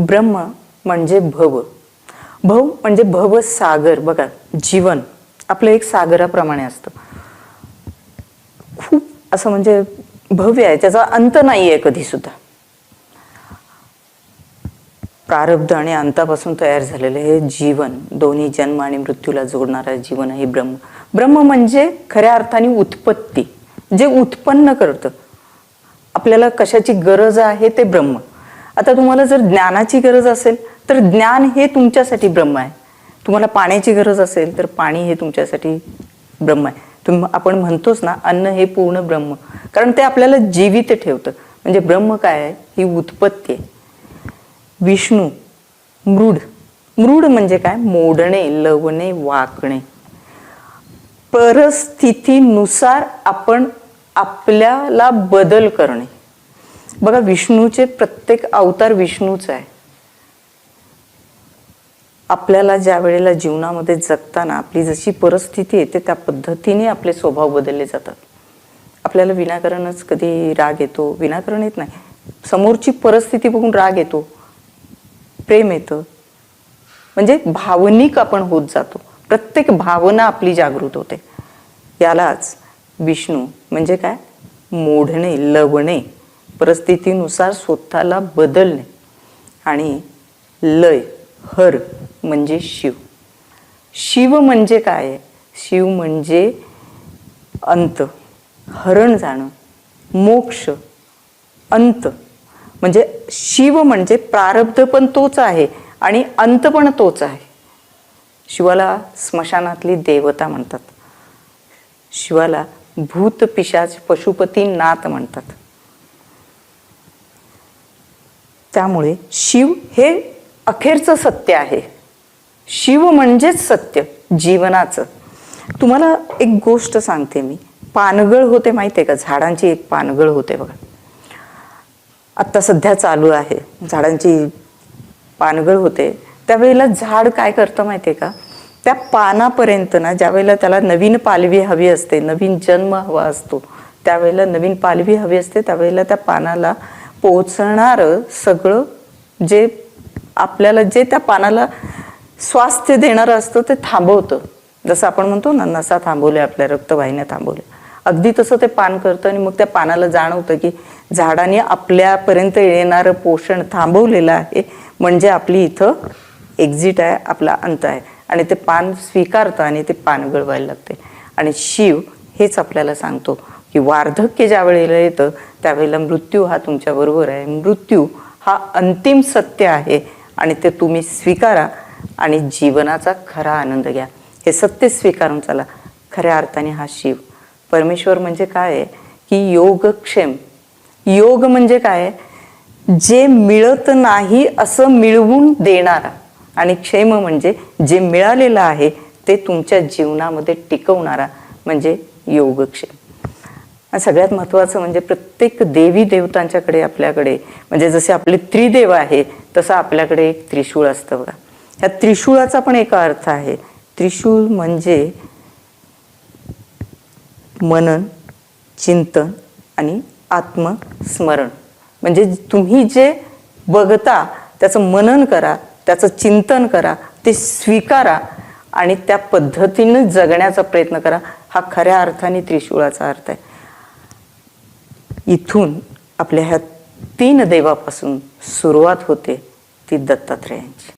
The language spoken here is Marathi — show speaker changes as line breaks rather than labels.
ब्रह्म म्हणजे भव. भव म्हणजे भवसागर. बघा, जीवन आपलं एक सागराप्रमाणे असतं. खूप असं म्हणजे भव्य आहे, त्याचा अंत नाही आहे कधी सुद्धा. प्रारब्ध आणि अंतापासून तयार झालेलं हे जीवन, दोन्ही जन्म आणि मृत्यूला जोडणारा जीवन आहे ब्रह्म. ब्रह्म म्हणजे खऱ्या अर्थाने उत्पत्ती, जे उत्पन्न करतं. आपल्याला कशाची गरज आहे ते ब्रह्म. आता तुम्हाला जर ज्ञानाची गरज असेल तर ज्ञान हे तुमच्यासाठी ब्रह्म आहे. तुम्हाला पाण्याची गरज असेल तर पाणी हे तुमच्यासाठी ब्रह्म आहे. आपण म्हणतोच ना, अन्न हे पूर्ण ब्रह्म, कारण ते आपल्याला जीवित ठेवतं. म्हणजे ब्रह्म काय आहे? ही उत्पत्ती आहे. विष्णू मृड. मृड म्हणजे काय? मोडणे, लवणे, वाकणे. परिस्थितीनुसार आपण आपल्याला बदल करणे. बघा, विष्णूचे प्रत्येक अवतार विष्णूच आहे. आपल्याला ज्या वेळेला जीवनामध्ये जगताना आपली जशी परिस्थिती येते त्या पद्धतीने आपले स्वभाव बदलले जातात. आपल्याला विनाकारणच कधी राग येतो, विनाकारण येत नाही, समोरची परिस्थिती बघून राग येतो, प्रेम येतं. म्हणजे भावनिक आपण होत जातो. प्रत्येक भावना आपली जागृत होते. यालाच विष्णू म्हणजे काय? मोडणे, लवणे, परिस्थितीनुसार स्वतःला बदलणे. आणि लय, हर म्हणजे शिव. शिव म्हणजे काय? शिव म्हणजे अंत, हरण जाणं, मोक्ष, अंत. म्हणजे शिव म्हणजे प्रारब्ध पण तोच आहे आणि अंत पण तोच आहे. शिवाला स्मशानातली देवता म्हणतात. शिवाला भूत, पिशाच, पशुपती, नाथ म्हणतात. त्यामुळे शिव हे अखेरचं सत्य आहे. शिव म्हणजेच सत्य जीवनाचं. तुम्हाला एक गोष्ट सांगते मी. पानगळ होते माहिती आहे का? झाडांची एक पानगळ होते बघा. आत्ता सध्या चालू आहे, झाडांची पानगळ होते. त्यावेळेला झाड काय करतं माहिती आहे का? त्या पानापर्यंत ना, ज्या वेळेला त्याला नवीन पालवी हवी असते, नवीन जन्म हवा असतो, त्यावेळेला नवीन पालवी हवी असते, त्यावेळेला त्या पानाला पोचणारं सगळं जे आपल्याला, जे त्या पानाला स्वास्थ्य देणारं असतं ते थांबवतं. जसं आपण म्हणतो ना, नसा थांबवल्या, आपल्या रक्तवाहिन्या थांबवल्या, अगदी तसं ते पान करतं. आणि मग त्या पानाला जाणवतं की झाडाने आपल्यापर्यंत येणारं पोषण थांबवलेलं आहे, म्हणजे आपली इथं एक्झिट आहे, आपला अंत आहे. आणि ते पान स्वीकारतं आणि ते पान गळवायला लागते. आणि शिव हेच आपल्याला सांगतो की वार्धक्य ज्या वेळेला येतं त्यावेळेला मृत्यू हा तुमच्याबरोबर आहे. मृत्यू हा अंतिम सत्य आहे आणि ते तुम्ही स्वीकारा आणि जीवनाचा खरा आनंद घ्या. हे सत्य स्वीकारून चला. खऱ्या अर्थाने हा शिव परमेश्वर म्हणजे काय आहे की योगक्षेम. योग म्हणजे काय? जे मिळत नाही असं मिळवून देणारा. आणि क्षेम म्हणजे जे मिळालेलं आहे ते तुमच्या जीवनामध्ये टिकवणारा, म्हणजे योगक्षेम. सगळ्यात महत्त्वाचं म्हणजे प्रत्येक देवी देवतांच्याकडे आपल्याकडे, म्हणजे जसे आपले त्रिदेव आहे तसं आपल्याकडे एक त्रिशूळ असतं बघा. ह्या त्रिशूळाचा पण एक अर्थ आहे. त्रिशूळ म्हणजे मनन, चिंतन आणि आत्मस्मरण. म्हणजे तुम्ही जे बघता त्याचं मनन करा, त्याचं चिंतन करा, ते स्वीकारा आणि त्या पद्धतीनं जगण्याचा प्रयत्न करा. हा खऱ्या अर्थाने त्रिशूळाचा अर्थ आहे. इथून आपल्या ह्या 3 देवापासून सुरुवात होते ती दत्तात्रेयांची.